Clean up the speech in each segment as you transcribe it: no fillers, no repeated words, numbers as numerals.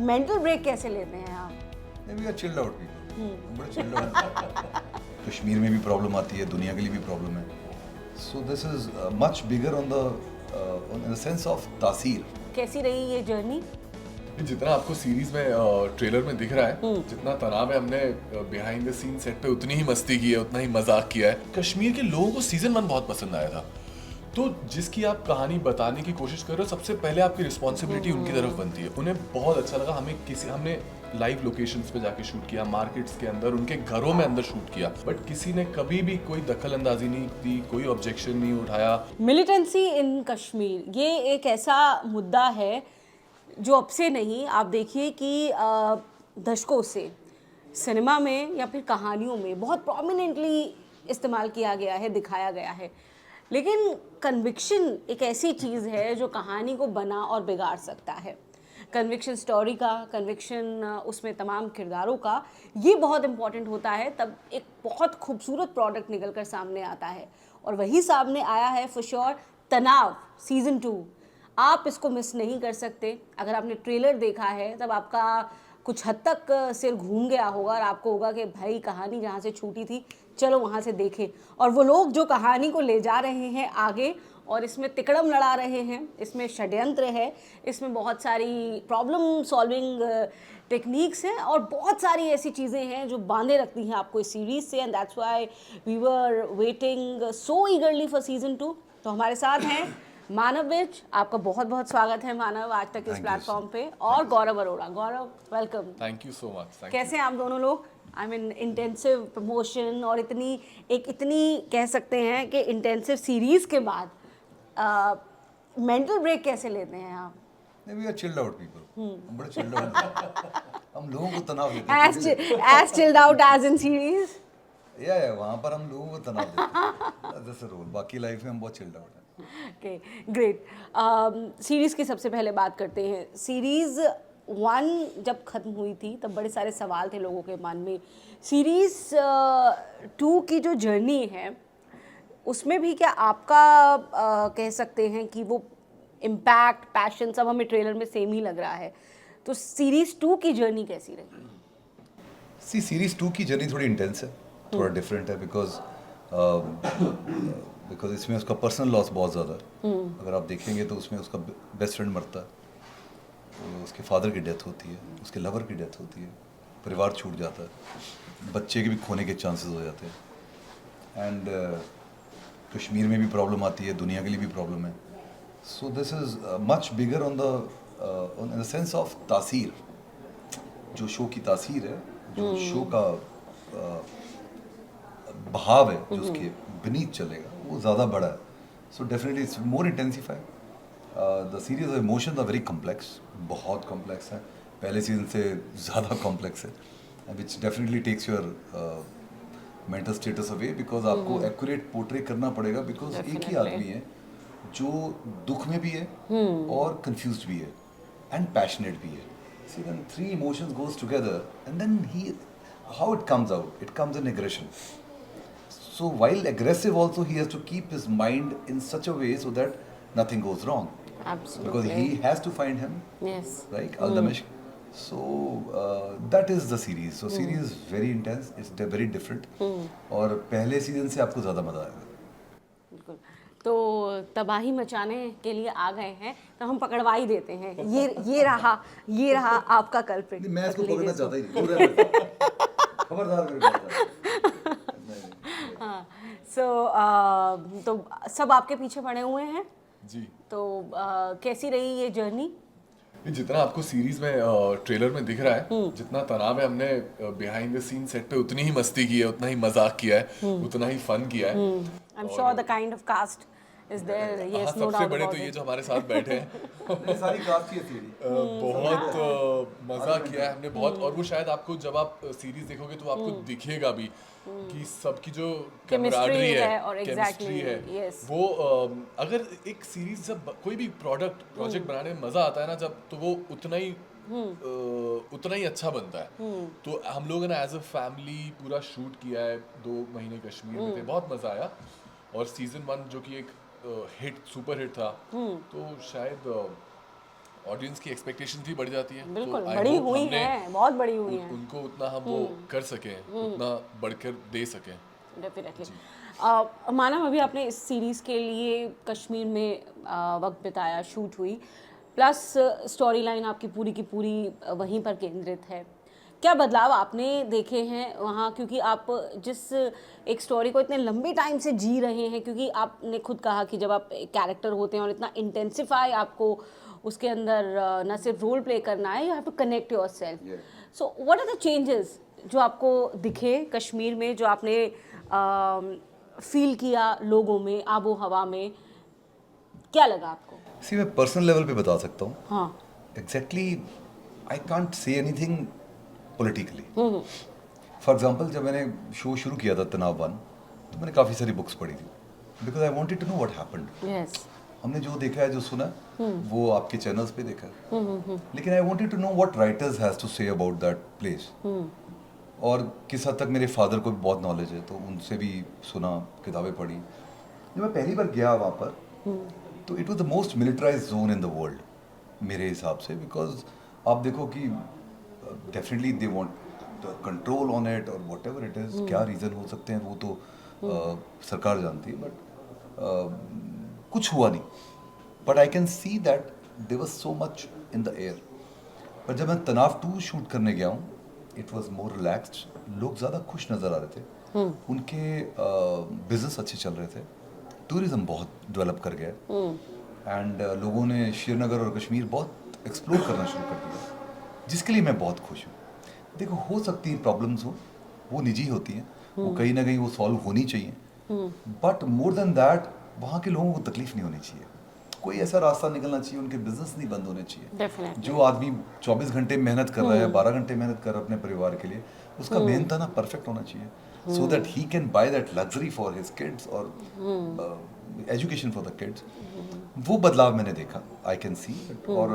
Mental break कैसे लेते हैं आप? We are chilled out people, हम बड़े चिल्ड आउट। कश्मीर में भी प्रॉब्लम आती है, दुनिया के लिए भी प्रॉब्लम है। So this is much bigger on the sense of तासीर। कैसी रही ये जर्नी? जितना आपको सीरीज में ट्रेलर में दिख रहा है, जितना तनाव है, हमने बिहाइंड द सीन सेट पे उतनी ही मस्ती की है, उतना ही मजाक किया है। कश्मीर के लोगों को सीजन 1 बहुत पसंद आया था, तो जिसकी आप कहानी बताने की कोशिश कर रहे हो, सबसे पहले आपकी रिस्पॉन्सिबिलिटी उनकी तरफ बनती है। उन्हें बहुत अच्छा लगा। हमने लाइव लोकेशंस पे जाके शूट किया, मार्केट्स के अंदर, उनके घरों में अंदर शूट किया, बट किसी ने कभी भी कोई दखल अंदाजी नहीं दी, कोई ऑब्जेक्शन नहीं उठाया। मिलिटेंसी इन कश्मीर, ये एक ऐसा मुद्दा है जो अब से नहीं, आप देखिए कि दशकों से सिनेमा में या फिर कहानियों में बहुत प्रोमिनेंटली इस्तेमाल किया गया है, दिखाया गया है। लेकिन कन्विक्शन एक ऐसी चीज़ है जो कहानी को बना और बिगाड़ सकता है। कन्विक्शन स्टोरी का, कन्विक्शन उसमें तमाम किरदारों का, ये बहुत इम्पॉर्टेंट होता है, तब एक बहुत खूबसूरत प्रोडक्ट निकल कर सामने आता है। और वही सामने आया है फॉर श्योर, तनाव सीज़न 2। आप इसको मिस नहीं कर सकते। अगर आपने ट्रेलर देखा है तब आपका कुछ हद तक सिर घूम गया होगा और आपको होगा कि भाई कहानी जहाँ से छूटी थी चलो वहाँ से देखें। और वो लोग जो कहानी को ले जा रहे हैं आगे, और इसमें तिकड़म लड़ा रहे हैं, इसमें षड्यंत्र है, इसमें बहुत सारी प्रॉब्लम सॉल्विंग टेक्निक्स हैं और बहुत सारी ऐसी चीज़ें हैं जो बांधे रखती हैं आपको इस सीरीज़ से। And that's why we were waiting so eagerly for season 2। तो हमारे साथ हैं मानव विज, आपका बहुत बहुत स्वागत है मानव आज तक इस प्लेटफॉर्म पे, और Gaurav Arora. Gaurav, welcome. Thank you so much. कैसे हैं आप दोनों लोग? आई मीन इंटेंसिव प्रमोशन और इतनी कह सकते हैं कि इंटेंसिव सीरीज के बाद मेंटल ब्रेक कैसे लेते हैं आप? We are chilled out people, हम बड़े चिल्ड आउट। हम लोगों को तनाव देते हैं as chilled out as in series? या वहाँ पर हम लोगों को तनाव देते हैं, दैट्स द रोल। बाकी लाइफ में हम बहुत चिल्ड आउट हैं। Okay, great. सीरीज़ की सबसे पहले बात करते हैं। सीरीज़ 1 जब ख़त्म हुई थी तब बड़े सारे सवाल थे लोगों के मन में। सीरीज़ 2 की जो जर्नी है उसमें भी क्या आपका कह सकते हैं कि वो इम्पैक्ट, पैशन सब हमें ट्रेलर में सेम ही लग रहा है, तो सीरीज़ 2 की जर्नी कैसी रही? सीरीज 2 की जर्नी थोड़ी इंटेंस है, थोड़ा डिफरेंट है, बिकॉज इसमें उसका पर्सनल लॉस बहुत ज़्यादा है। अगर आप देखेंगे तो उसमें उसका बेस्ट फ्रेंड मरता है, तो उसके फादर की डेथ होती है, उसके लवर की डेथ होती है, परिवार छूट जाता है, बच्चे के भी खोने के चांसेस हो जाते हैं। एंड कश्मीर में भी प्रॉब्लम आती है, दुनिया के लिए भी प्रॉब्लम है। So this is much bigger on the sense of तासीर। जो शो की तासीर है, जो शो का बहाव है, जो उसके beneath चलेगा, वो ज़्यादा बड़ा है। So definitely it's more intensified. The series of emotions are very complex, बहुत कॉम्प्लेक्स है, पहले सीजन से ज़्यादा कॉम्प्लेक्स है, which definitely takes your mental status away, because आपको एक्यूरेट पोर्ट्रे करना पड़ेगा, बिकॉज एक ही आदमी है जो दुख में भी है और कंफ्यूज्ड भी है एंड पैशनेट भी है। See, when 3 emotions goes together, and then how it comes out? It comes in aggression. So while aggressive, also he has to keep his mind in such a way so that nothing goes wrong. Absolutely. Because he has to find him, Yes. right? Al-Damashq. So that is the series. So series is very intense. It's very different. और पहले season से आपको ज़्यादा मज़ा आएगा। बिल्कुल। तो तबाही मचाने के लिए आ गए हैं तो हम पकड़वा ही देते हैं। ये रहा आपका कल्प्रिट। मैं इसको पकड़ना चाहता ही नहीं। खबरदार मेरे को। हाँ, तो सब आपके पीछे पड़े हुए हैं जी। तो कैसी रही ये जर्नी? जितना आपको सीरीज में ट्रेलर में दिख रहा है, जितना तनाव है, हमने बिहाइंड द सीन सेट पे उतनी ही मस्ती की है, उतना ही मजाक किया है, उतना ही फन किया है। I am sure the kind of cast is there, yes, no सबसे डाउट बड़े अबाउट तो ये इट। जो हमारे साथ बैठे हैं, सारी कास्ट ही थी। बहुत मजा किया है हमने, बहुत। और वो शायद आपको जब आप सीरीज देखोगे तो आपको दिखेगा भी कि सबकी जो कैमराडरी है और केमिस्ट्री है, yes. वो अगर एक सीरीज, जब कोई भी प्रोजेक्ट बनाने में मजा आता है ना, जब तो वो उतना ही अच्छा बनता है। तो हम लोगों ने एज अ फैमिली पूरा शूट किया है, 2 महीने कश्मीर में थे, बहुत मजा आया। और सीजन 1 जो कि एक हिट, सुपर हिट था, तो शायद ऑडियंस की एक्सपेक्टेशंस भी बढ़ जाती है। बिल्कुल, I बड़ी hope हुई हमने हैं, बहुत बड़ी हुई हैं। उनको उतना हम वो कर सकें, उतना बढ़कर दे सकें। डेफिनेटली। मानव, अभी आपने इस सीरीज़ के लिए कश्मीर में वक्त बिताया, शूट हुई, प्लस स्टोरी लाइन आपकी पूरी की पूरी वहीं पर केंद्रित है। क्या बदलाव आपने देखे हैं वहाँ, क्योंकि आप जिस एक स्टोरी को इतने लंबे टाइम से जी रहे हैं, क्योंकि आपने खुद कहा कि जब आप एक कैरेक्टर होते हैं और इतना इंटेंसिफाई आपको उसके अंदर न सिर्फ रोल प्ले करना है, you have to connect yourself. So what are the changes जो आपको दिखे कश्मीर में, जो आपने फील किया लोगों में, आबो हवा में, क्या लगा आपको? सी मैं पर्सनल लेवल पे बता सकता हूँ। हाँ। Exactly I can't say anything politically. For example, जब मैंने शो शुरू किया था तनाव वन, तो मैंने काफ़ी सारी बुक्स पढ़ी थी, because I wanted to know what happened. Yes. हमने जो देखा है, जो सुना, वो आपके चैनल्स पे देखा है, लेकिन I wanted to know what writers has to say about that place. और किस हद तक मेरे फादर को भी बहुत नॉलेज है, तो उनसे भी सुना, किताबें पढ़ी। जब मैं पहली बार गया वहाँ पर, तो it was the most militarized zone in the world मेरे हिसाब से, बिकॉज आप देखो कि definitely they want control on it, और वट एवर इट इज़, क्या रीज़न हो सकते हैं वो तो सरकार जानती है, बट कुछ हुआ नहीं। But I can see that there was so much in the air. पर जब मैं तनाव 2 शूट करने गया हूँ, इट वाज मोर रिलैक्स्ड, लोग ज़्यादा खुश नज़र आ रहे थे, उनके बिजनेस अच्छे चल रहे थे, टूरिज्म बहुत डेवलप कर गया, एंड लोगों ने श्रीनगर और कश्मीर बहुत एक्सप्लोर करना शुरू कर दिया, जिसके लिए मैं बहुत खुश हूँ। देखो, हो सकती है प्रॉब्लम्स हो, वो निजी होती हैं, वो कहीं ना कहीं वो सॉल्व होनी चाहिए, बट मोर देन दैट वहाँ के लोगों को तकलीफ नहीं होनी चाहिए, कोई ऐसा रास्ता निकलना चाहिए, उनके बिजनेस नहीं बंद होने चाहिए। Definitely. जो आदमी 24 घंटे मेहनत कर रहा है, 12 घंटे मेहनत कर रहा है अपने परिवार के लिए, उसका मेहनताना परफेक्ट होना चाहिए, so that he can by that luxury for his kids और एजुकेशन फॉर द किड्स। वो बदलाव मैंने देखा, आई कैन सी। और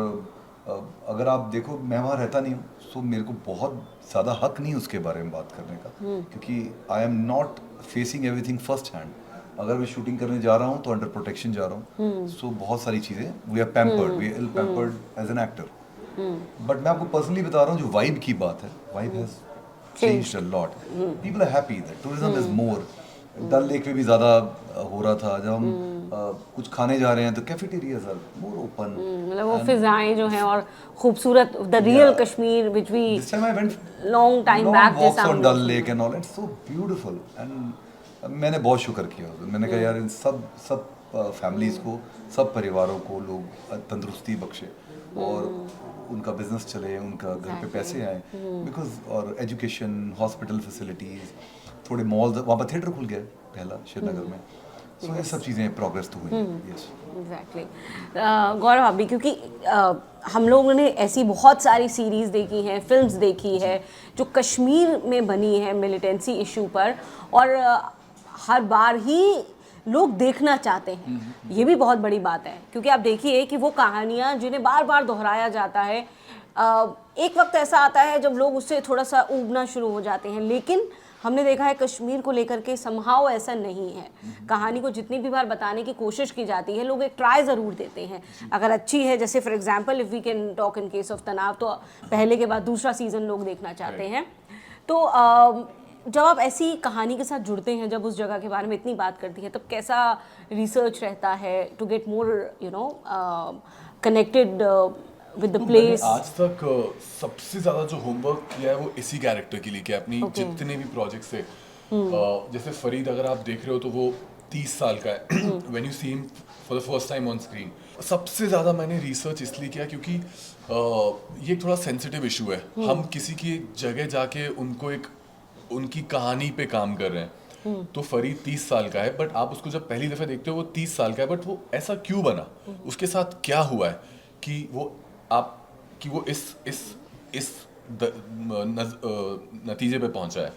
अगर आप देखो, मैं वहाँ रहता नहीं हूँ, सो मेरे को बहुत ज़्यादा हक नहीं उसके बारे में बात करने का, क्योंकि I am not facing everything first hand. अगर मैं शूटिंग करने जा रहा हूँ तो अंडर प्रोटेक्शन जा रहा हूँ, सो बहुत सारी चीज़ें, we are pampered, we are ill pampered as an actor. But मैं आपको पर्सनली बता रहा हूँ, जो वाइब की बात है, vibe has changed a lot. People are happy that tourism is more. Dal lake पे भी ज़्यादा हो रहा था, जब हम कुछ खाने जा रहे हैं तो कैफेटेरियाज आर मोर ओपन, मतलब वो फिजाएं जो हैं और खूबसूरत, the real Kashmir which we this time I went long time back, walks on Dal lake and all, it's so beautiful. And मैंने बहुत शुक्र किया, मैंने कहा यार इन सब फैमिलीज़ को, सब परिवारों को लोग तंदुरुस्ती बख्शे और उनका बिजनेस चले, उनका घर पे पैसे आए, बिकॉज और एजुकेशन, हॉस्पिटल फैसिलिटीज़, थोड़े मॉल्स, वहाँ पर थिएटर खुल गया पहला श्रीनगर में, सो ये सब चीज़ें प्रोग्रेस तो हुई। Yes, exactly. गौरव, अभी क्योंकि हम लोगों ने ऐसी बहुत सारी सीरीज़ देखी हैं, फिल्म्स देखी है जो कश्मीर में बनी है मिलिटेंसी इशू पर, और हर बार ही लोग देखना चाहते हैं। ये भी बहुत बड़ी बात है, क्योंकि आप देखिए कि वो कहानियाँ जिन्हें बार बार दोहराया जाता है, एक वक्त ऐसा आता है जब लोग उससे थोड़ा सा ऊबना शुरू हो जाते हैं, लेकिन हमने देखा है कश्मीर को लेकर के समहाउ ऐसा नहीं है। कहानी को जितनी भी बार बताने की कोशिश की जाती है, लोग एक ट्राई ज़रूर देते हैं, अगर अच्छी है, जैसे for example if we can talk in case of तनाव, तो पहले के बाद दूसरा सीज़न लोग देखना चाहते हैं। तो जब आप ऐसी कहानी के साथ जुड़ते हैं, जब उस जगह के बारे में इतनी बात करती है, तब कैसा रिसर्च रहता है to get more connected with the place? आज तक सबसे ज्यादा जो होमवर्क किया है वो इसी कैरेक्टर के लिए किया, अपनी जितने भी प्रोजेक्ट से। जैसे फरीद अगर आप देख रहे हो तो वो 30 साल का है when you see him for the first time on screen. सबसे ज़्यादा मैंने रिसर्च इसलिए किया क्योंकि ये थोड़ा सेंसिटिव इशू है। हम किसी की जगह जाके उनकी कहानी पे काम कर रहे हैं। तो फरीद 30 साल का है, बट आप उसको जब पहली दफ़ा देखते हो वो 30 साल का है, बट वो ऐसा क्यों बना, उसके साथ क्या हुआ है कि वो इस नतीजे पे पहुंचा है।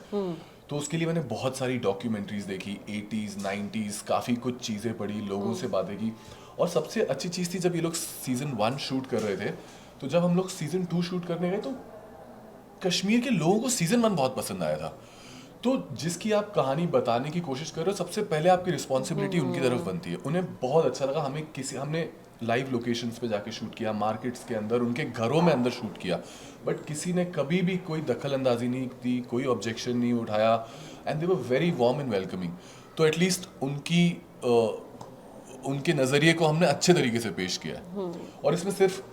तो उसके लिए मैंने बहुत सारी डॉक्यूमेंट्रीज देखी, 80s 90s, काफ़ी कुछ चीज़ें पढ़ी, लोगों से बातें की। और सबसे अच्छी चीज़ थी जब ये लोग सीज़न 1 शूट कर रहे थे, तो जब हम लोग सीज़न 2 शूट करने गए तो कश्मीर के लोगों को सीज़न 1 बहुत पसंद आया था। तो जिसकी आप कहानी बताने की कोशिश कर रहे हो, सबसे पहले आपकी रिस्पॉन्सिबिलिटी उनकी तरफ बनती है। उन्हें बहुत अच्छा लगा। हमने लाइव लोकेशंस पे जाके शूट किया, मार्केट्स के अंदर, उनके घरों में अंदर शूट किया, बट किसी ने कभी भी कोई दखल अंदाजी नहीं दी, कोई ऑब्जेक्शन नहीं उठाया, and they were very warm and welcoming. तो एटलीस्ट उनके नज़रिए को हमने अच्छे तरीके से पेश किया है। और इसमें सिर्फ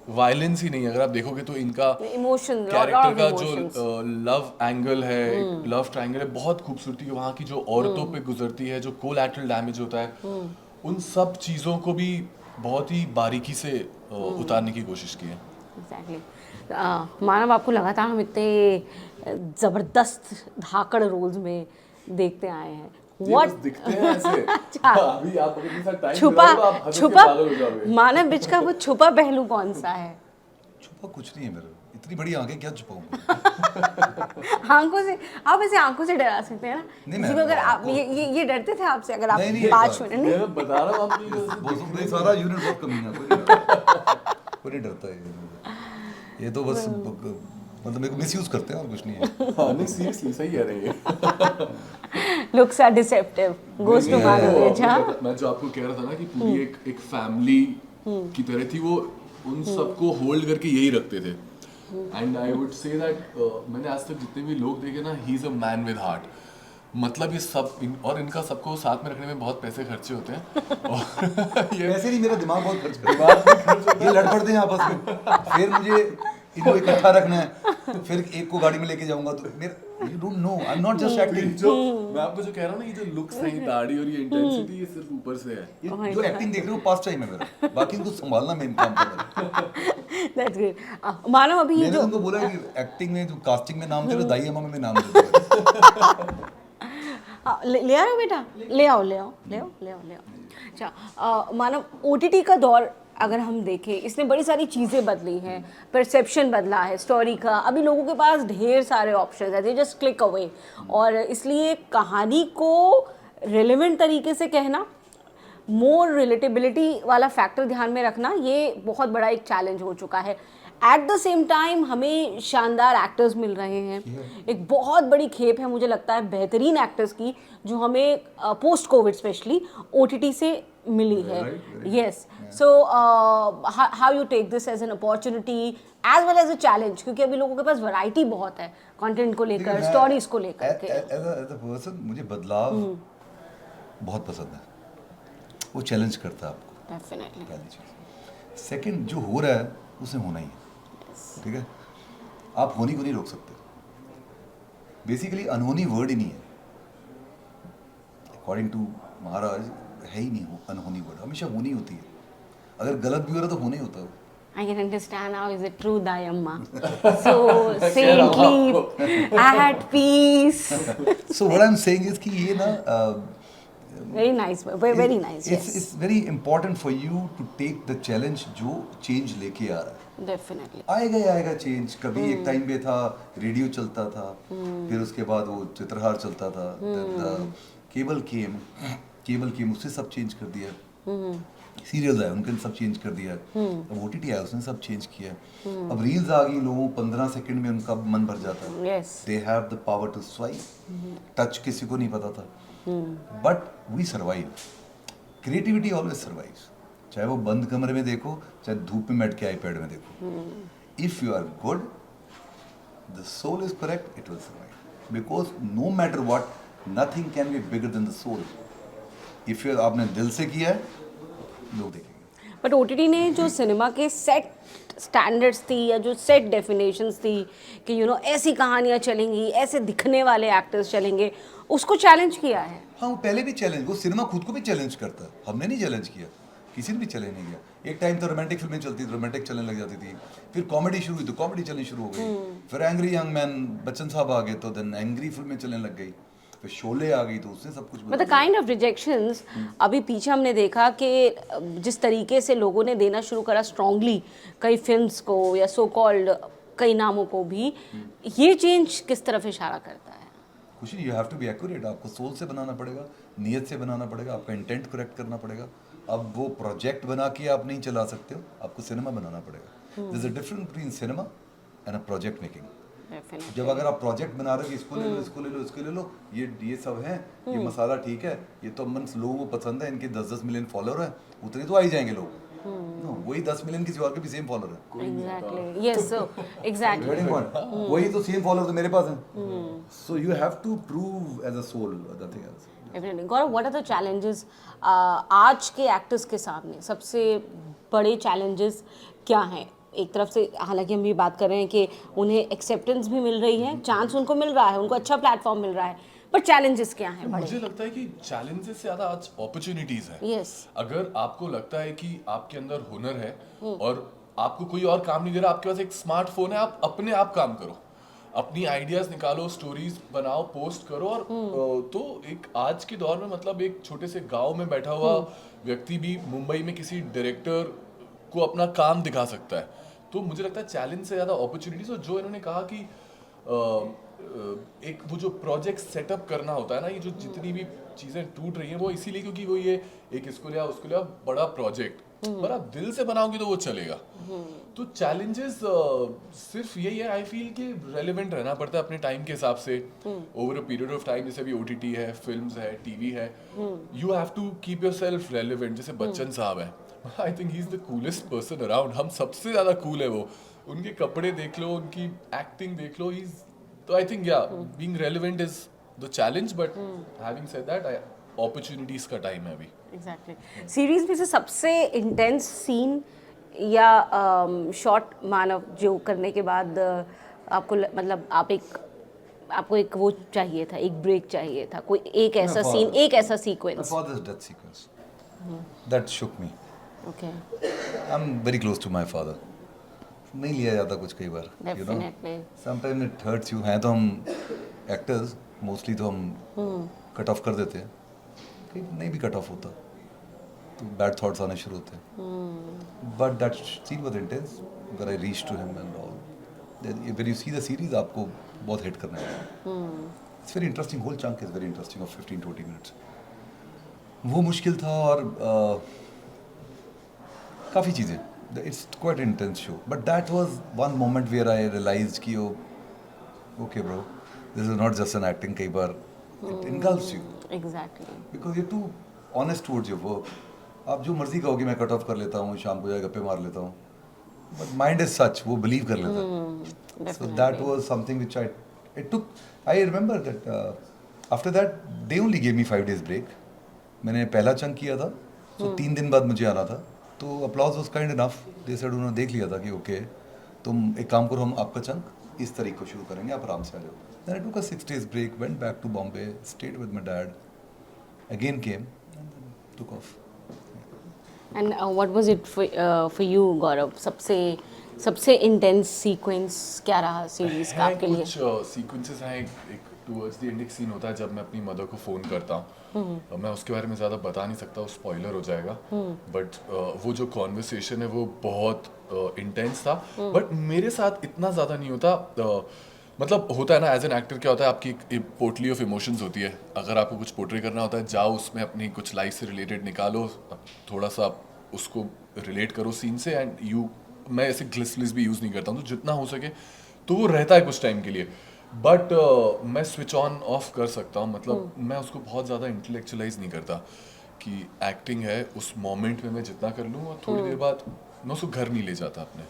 वायलेंस ही नहीं, अगर आप देखोगे तो इनका इमोशन, कैरेक्टर का जो लव एंगल है, लव ट्रायंगल है, बहुत खूबसूरती है। वहाँ की जो औरतों पे गुजरती है, जो कोलैटरल डैमेज होता है, उन सब चीज़ों को भी बहुत ही बारीकी से उतारने की कोशिश की है। एग्जैक्टली। मानव, आपको लगातार हम इतने ज़बरदस्त धाकड़ रोल्स में देखते आए हैं, What दिखते हैं ऐसे। अभी आप अपने साथ टाइम छुपा बिताओगे तो आप हंस के छुपा पागल हो जाओगे। मानव बिच का वो छुपा पहलू कौन सा है? छुपा कुछ नहीं है मेरा, इतनी बड़ी आंखें क्या छुपाऊंगा। आंखों से, आप ऐसे आंखों से डरा सकते हैं ना नहीं, किसी को, अगर आप ये डरते थे आपसे, अगर आप नहीं, नहीं, 5 मिनट नहीं मैं बता रहा हूँ आपको, नहीं, सारा यूनिट बहुत कमीना, कोई नहीं डरता है। ये तो बस मतलब मेरे को मिसयूज करते हैं और कुछ नहीं है। हाँ, नहीं सीरियसली सही है रही है। Looks are deceptive, goes to Manav Vij. मैं जो आपको कह रहा था ना कि पूरी एक फैमिली की तरह थी, वो उन सबको होल्ड करके यही रखते थे। And I would say that मैंने आज तक जितने भी लोग देखे ना, he is a man with heart. मतलब ये सब और इनका सबको साथ में रखने में बहुत पैसे खर्चे होते हैं। और ये ऐसे नहीं, मेरा दिमाग बहुत खर्च कर, ये लड़ पड़ते हैं आपस में, फिर मुझे इनको इकट्ठा रखना है, फिर एक को गाड़ी में लेके जाऊंगा, तो मेरा you don't know, I am not just acting. जो मैं आपको जो कह रहा हूँ ना, ये जो लुक्स है, ये दाढ़ी और ये इंटेंसिटी, ये सिर्फ ऊपर से है। ये जो एक्टिंग देख रहे हो पास्ट टाइम है मेरा, बाकी इनको संभालना मेन काम है। That's great. मानव, अभी ये मैंने जो तुमको बोला कि एक्टिंग में जो कास्टिंग में नाम चले, दाई अम्मा में नाम चले। ले आ रहे हो बेटा, ले आओ। अच्छा, मानव, ओटीटी का दौर अगर हम देखें, इसने बड़ी सारी चीज़ें बदली हैं, परसेप्शन बदला है स्टोरी का। अभी लोगों के पास ढेर सारे ऑप्शन है, दे जस्ट क्लिक अवे, और इसलिए कहानी को रिलेवेंट तरीके से कहना, मोर रिलेटेबिलिटी वाला फैक्टर ध्यान में रखना, ये बहुत बड़ा एक चैलेंज हो चुका है। एट द सेम टाइम हमें शानदार एक्टर्स मिल रहे हैं, एक बहुत बड़ी खेप है मुझे लगता है बेहतरीन एक्टर्स की, जो हमें पोस्ट कोविड स्पेशली ओटीटी से मिली है। Yes, so how you take this as an opportunity as well as a challenge, क्योंकि अभी लोगों के पास वैरायटी बहुत है कंटेंट को लेकर, स्टोरीज को लेकर के। एज अ पर्सन मुझे बदलाव बहुत पसंद है, वो चैलेंज करता है आपको, डेफिनेटली। पहली चीज़। सेकंड, जो हो रहा है उसे होना ही है, ठीक है, आप होनी को नहीं रोक सकते। बेसिकली अनहोनी वर्ड ही नहीं है, अकॉर्डिंग टू महाराज है ही नहीं, अनहोनी वर्ड हमेशा होनी होती है। अगर गलत भी हो रहा है तो होना ही होता है। I can understand how is it true, Dayamma. So saintly, at peace. So what I'm saying is कि ये ना Very nice, very nice. Yes, it's very important for you to take the challenge जो change लेके आ रहा है। definitely. आएगा change. कभी एक टाइम पे था रेडियो चलता था, फिर उसके बाद वो चित्रहार चलता था, केबल केम उससे सब चेंज कर दिया, सीरियल्स आए उनके सब चेंज कर दिया, अब ओटीटी आया उसने सब चेंज किया, अब रील्स आ गई, लोगों 15 सेकंड में उनका मन भर जाता है। Yes. They have the power to swipe, touch किसी को नहीं पता था, but we survive. Creativity always survives, चाहे वो बंद कमरे में देखो, चाहे धूप में बैठ के आईपैड में देखो। If you are good, the soul is correct, it will survive, because no matter what, nothing can be bigger than the soul. If you आपने दिल से किया है, लोग देखेंगे। बट ओटीटी ने जो सिनेमा के सेट स्टैंडर्ड्स थी, या जो सेट डेफिनेशंस थी कि यू नो ऐसी कहानियाँ चलेंगी, ऐसे दिखने वाले एक्टर्स चलेंगे, उसको चैलेंज किया है। हाँ, वो पहले भी चैलेंज, वो सिनेमा खुद को भी चैलेंज करता है, हमने नहीं चैलेंज किया, किसी ने भी चैलेंज नहीं किया। एक टाइम तो रोमांटिक फिल्में चलती थी, रोमांटिक चलने लग जाती थी, फिर कॉमेडी शुरू हुई तो कॉमेडी चलनी शुरू हो गई, फिर एंग्री यंग मैन बच्चन साहब आ गए तो देन एंग्री फिल्में चलने लग गई, फिर शोले आ गई तो उसने सब कुछ मतलब काइंड ऑफ रिजेक्शंस अभी पीछे हमने देखा कि जिस तरीके से लोगों ने देना शुरू करा स्ट्रांगली कई फिल्म्स को, या सो कॉल्ड कई नामों को भी, ये चेंज किस तरफ इशारा करता है? कुछ नहीं, you have to be accurate, आपको सोल से बनाना पड़ेगा, नियत से बनाना पड़ेगा, आपका इंटेंट करेक्ट करना पड़ेगा। अब वो प्रोजेक्ट बना के आप नहीं चला सकते हो, आपको सिनेमा बनाना पड़ेगा। There is a difference between cinema and a project making. Definitely. जब अगर आप प्रोजेक्ट बना रहे हो कि इसको ले लो इसको ले लो इसको ले लो, ये सब है, ये मसाला ठीक है, ये तो मन लोगों को पसंद है, इनके 10-10 मिलियन फॉलोअर है, उतने तो आ ही जाएंगे लोग। No, वही 10 मिलियन किसी और के भी सेम फॉलोअर है। Exactly. Yes, so exactly. Wedding point. वही तो सेम फॉलोअर तो मेरे पास हैं। So you have to prove as a soul, nothing else. Definitely. Gaurav, what are the challenges आज के एक्टर्स के सामने सबसे बड़े चैलेंजेस क्या हैं? एक तरफ से हालांकि हम ये बात कर रहे हैं कि उन्हें एक्सेप्टेंस भी मिल रही है, चांस उनको मिल रहा है, उनको अच्छा प्लेटफॉर्म मिल रहा है, पर चैलेंजेस क्या हैं बड़े? मुझे लगता है कि चैलेंजेस से ज्यादा आज अपॉर्चुनिटीज है। Yes. अगर आपको लगता है कि आपके अंदर हुनर है और आपको कोई और काम नहीं दे रहा, आपके पास एक स्मार्टफोन है, आप अपने आप काम करो, अपनी आइडियाज निकालो, स्टोरीज बनाओ, पोस्ट करो। और तो एक आज के दौर में मतलब एक छोटे से गांव में बैठा हुआ व्यक्ति भी मुंबई में किसी डायरेक्टर को अपना काम दिखा सकता है। तो मुझे लगता है चैलेंज से ज्यादा अपॉर्चुनिटीज। और जो इन्होंने कहा कि एक वो जो प्रोजेक्ट सेटअप करना होता है ना, ये जो जितनी भी चीजें टूट रही हैं वो इसीलिए क्योंकि वो ये एक इसको लिया उसको लिया बड़ा प्रोजेक्ट, पर आप दिल से बनाओगे तो वो चलेगा। तो चैलेंजेस सिर्फ यही है, आई फील कि रेलेवेंट रहना पड़ता है अपने टाइम के हिसाब से over a period of time. जैसे अभी ओटीटी है, फिल्म्स है, टीवी है, you have to keep yourself relevant. जैसे बच्चन साहब है, I think he is the coolest person around. हम सबसे ज्यादा कूल है वो, उनके कपड़े देख लो, उनकी एक्टिंग देख लो, तो आई थिंक या being relevant is the challenge, but having said that opportunities का टाइम है अभी। एग्जैक्टली। सीरीज में से सबसे इंटेंस सीन या शॉट मानव जो करने के बाद आपको मतलब आपको एक वो चाहिए था, एक ब्रेक चाहिए था, कोई एक ऐसा सीन, एक ऐसा My sequence? father's death sequence. That shook me. Okay, I'm very close to my father. नहीं लिया जाता कुछ कई बार, you know. Definitely. Sometimes it hurts you. हैं तो हम एक्टर्स मोस्टली तो हम कट ऑफ कर देते हैं, कहीं नहीं भी कट ऑफ होता तो बैड थॉट्स आने शुरू होते हैं। But that scene was intense when I reached to him and all. When you see the series आपको बहुत हिट करने वाला है। It's very interesting, whole chunk is very interesting of 15-20 minutes. वो मुश्किल था और काफ़ी चीज़ें, it's quite intense show, but that was one moment where I realized कि okay bro, this is not just an acting. कई बार it engulfs you exactly. Because you to honest towards your work. आप जो मर्जी कहोगे मैं cut off कर लेता हूँ, शाम को जाए गप्पे मार लेता हूँ, बट माइंड इज सच, वो बिलीव कर लेता है। So that was something which I remember that after that they only gave me 5 days break. मैंने पहला चंक किया था, तो 3 दिन बाद मुझे आना था, तो applause was kind enough. They said उन्होंने देख लिया था कि ओके तुम एक काम करो, हम आपका चंक इस तारीख को शुरू करेंगे, आप आराम से आ जाओ। Then I took a 6 days break, went back to Bombay, stayed with my dad, again came and then took off. And what was it for you Gaurav? सबसे इंटेंस सीक्वेंस क्या रहा सीरीज का आपके लिए? कुछ सीक्वेंसेस हैं, एक टुवर्ड्स द एंड एक सीन होता है जब मैं अपनी मदर को फ़ोन करता हूँ। मैं उसके बारे में ज़्यादा बता नहीं सकता, वो स्पॉइलर हो जाएगा, बट वो जो कॉन्वर्सेशन है वो बहुत इंटेंस था, बट मेरे साथ इतना ज़्यादा नहीं होता। मतलब होता है ना, एज एन एक्टर क्या होता है, आपकी एक पोर्टली ऑफ इमोशंस होती है। अगर आपको कुछ पोर्ट्रे करना होता है, जाओ उसमें अपनी कुछ लाइफ से रिलेटेड निकालो, थोड़ा सा उसको रिलेट करो सीन से, एंड मैं ऐसे ग्लिस भी यूज़ नहीं करता हूँ, तो जितना हो सके तो वो रहता है कुछ टाइम के लिए। बट मैं स्विच ऑन ऑफ कर सकता हूँ, मतलब मैं उसको बहुत ज़्यादा इंटेलेक्चुअलाइज नहीं करता कि एक्टिंग है, उस मोमेंट में मैं जितना कर लूँ और थोड़ी देर बाद मैं उसको घर नहीं ले जाता अपने।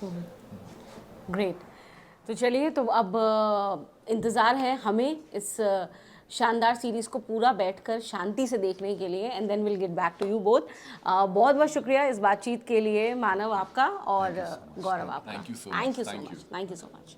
ग्रेट। तो चलिए, तो अब इंतज़ार है हमें इस शानदार सीरीज़ को पूरा बैठकर शांति से देखने के लिए, and then will get back to you both. बहुत बहुत शुक्रिया इस बातचीत के लिए मानव आपका और गौरव आपका। Thank you so much. Thank you so Thank much, you. Thank you so much.